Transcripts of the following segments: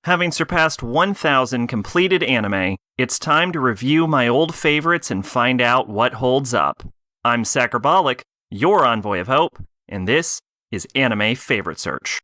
Having surpassed 1,000 completed anime, it's time to review my old favorites and find out what holds up. I'm Sacrabolic, your envoy of hope, and this is Anime Favorite Search.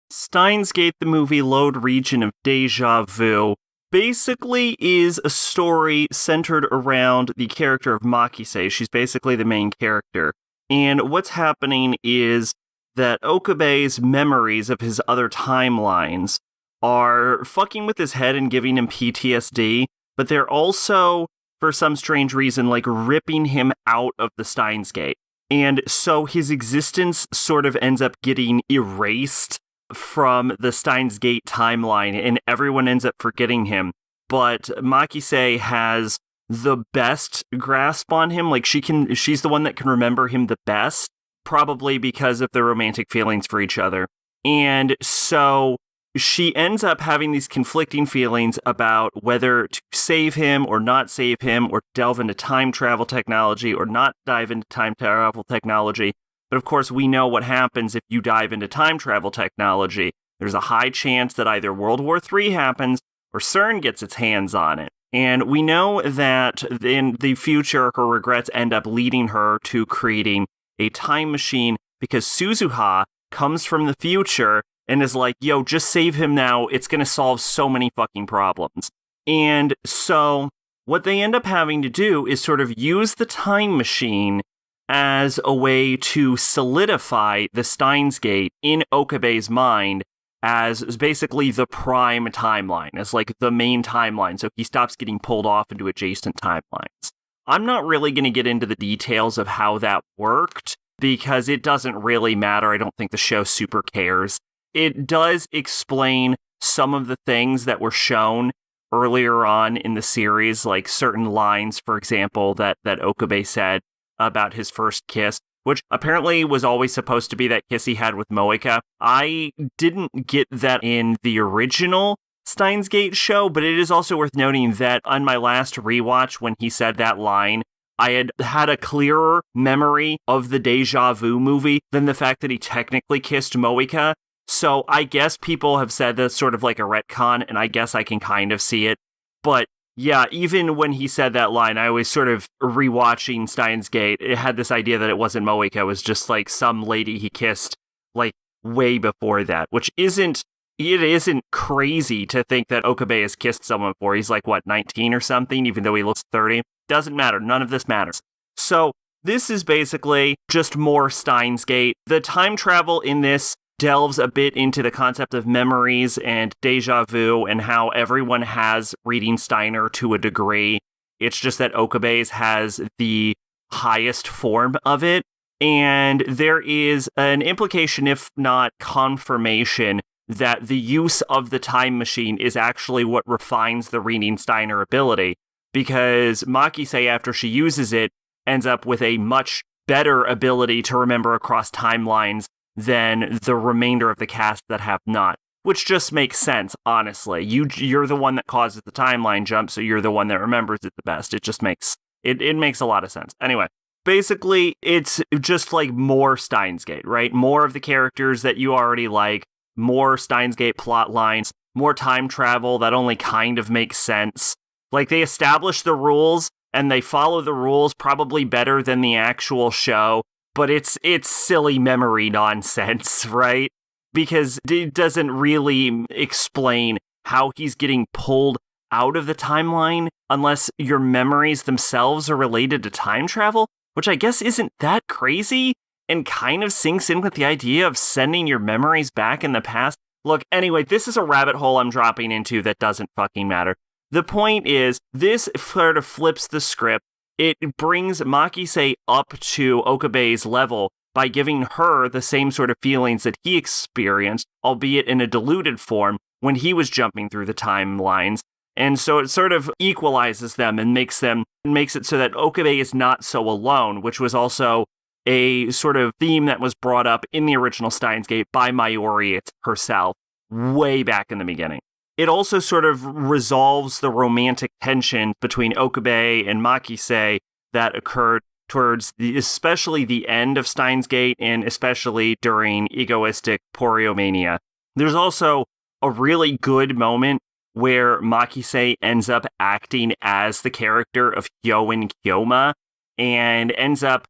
Steins Gate, the movie Load Region of Déjà Vu, basically is a story centered around the character of Makise. She's basically the main character. And what's happening is that Okabe's memories of his other timelines are fucking with his head and giving him PTSD, but they're also, for some strange reason, like ripping him out of the Steins Gate. And so his existence sort of ends up getting erased from the Steins Gate timeline, and everyone ends up forgetting him. But Makise has the best grasp on him. Like, she's the one that can remember him the best, probably because of their romantic feelings for each other. And so she ends up having these conflicting feelings about whether to save him or not save him, or delve into time travel technology or not dive into time travel technology. But of course, we know what happens if you dive into time travel technology. There's a high chance that either World War III happens or CERN gets its hands on it. And we know that in the future, her regrets end up leading her to creating a time machine because Suzuha comes from the future and is like, yo, just save him now. It's going to solve so many fucking problems. And so what they end up having to do is sort of use the time machine as a way to solidify the Steins Gate in Okabe's mind as basically the prime timeline, as like the main timeline, so he stops getting pulled off into adjacent timelines. I'm not really going to get into the details of how that worked, because it doesn't really matter. I don't think the show super cares. It does explain some of the things that were shown earlier on in the series, like certain lines, for example, that Okabe said about his first kiss, which apparently was always supposed to be that kiss he had with Moeka. I didn't get that in the original Steins Gate show, but it is also worth noting that on my last rewatch, when he said that line, I had a clearer memory of the Déjà Vu movie than the fact that he technically kissed Moeka. So I guess people have said that's sort of like a retcon, and I guess I can kind of see it. But yeah, even when he said that line, I was sort of rewatching Steins Gate. It had this idea that it wasn't Moeka, it was just like some lady he kissed like way before that, which isn't crazy to think that Okabe has kissed someone before. He's like, what, 19 or something, even though he looks 30? Doesn't matter. None of this matters. So this is basically just more Steins Gate. The time travel in this delves a bit into the concept of memories and déjà vu and how everyone has reading Steiner to a degree. It's just that Okabe's has the highest form of it. And there is an implication, if not confirmation, that the use of the time machine is actually what refines the reading Steiner ability, because Makise, after she uses it, ends up with a much better ability to remember across timelines than the remainder of the cast that have not, which just makes sense, honestly. You're the one that causes the timeline jump, so you're the one that remembers it the best. It just makes, it makes a lot of sense. Anyway, basically, it's just like more Steins Gate, right? More of the characters that you already like, more Steins Gate plot lines, more time travel that only kind of makes sense. Like, they establish the rules, and they follow the rules probably better than the actual show, but it's silly memory nonsense, right? Because it doesn't really explain how he's getting pulled out of the timeline unless your memories themselves are related to time travel, which I guess isn't that crazy and kind of sinks in with the idea of sending your memories back in the past. Look, anyway, this is a rabbit hole I'm dropping into that doesn't fucking matter. The point is, this sort of flips the script. It brings Makise up to Okabe's level by giving her the same sort of feelings that he experienced, albeit in a diluted form, when he was jumping through the timelines. And so it sort of equalizes them and makes it so that Okabe is not so alone, which was also a sort of theme that was brought up in the original Steins Gate by Mayuri herself way back in the beginning. It also sort of resolves the romantic tension between Okabe and Makise that occurred towards especially the end of Steins Gate and especially during egoistic Poriomania. There's also a really good moment where Makise ends up acting as the character of Hyoin Kyoma and ends up,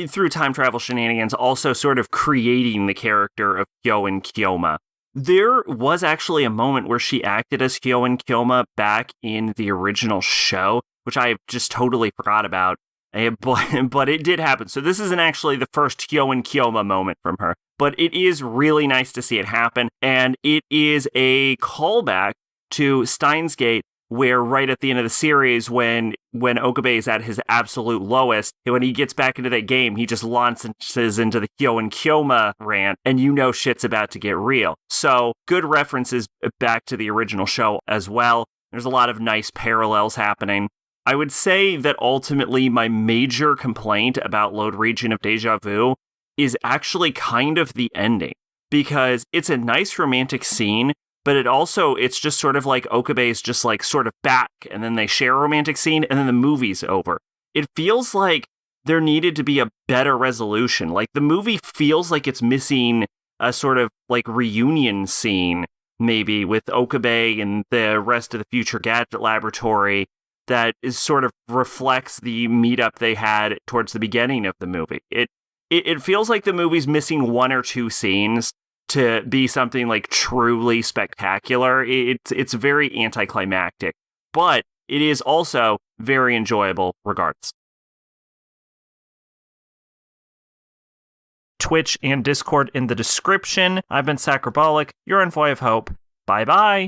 through time travel shenanigans, also sort of creating the character of Hyoin Kyoma. There was actually a moment where she acted as Hyoin Kyoma back in the original show, which I just totally forgot about. But it did happen. So this isn't actually the first Hyoin Kyoma moment from her. But it is really nice to see it happen. And it is a callback to Steins Gate, where right at the end of the series, when Okabe is at his absolute lowest, when he gets back into that game, he just launches into the Hyoin Kyoma rant, and you know shit's about to get real. So good references back to the original show as well. There's a lot of nice parallels happening. I would say that ultimately my major complaint about Load Region of Déjà Vu is actually kind of the ending, because it's a nice romantic scene, but it's just sort of like Okabe's just like sort of back, and then they share a romantic scene, and then the movie's over. It feels like there needed to be a better resolution. Like the movie feels like it's missing a sort of like reunion scene, maybe with Okabe and the rest of the Future Gadget Laboratory, that is sort of reflects the meetup they had towards the beginning of the movie. It feels like the movie's missing one or two scenes to be something like truly spectacular. It's very anticlimactic, but it is also very enjoyable regardless. Twitch and Discord in the description. I've been Sacrobolic. You're Envoy of Hope. Bye-bye.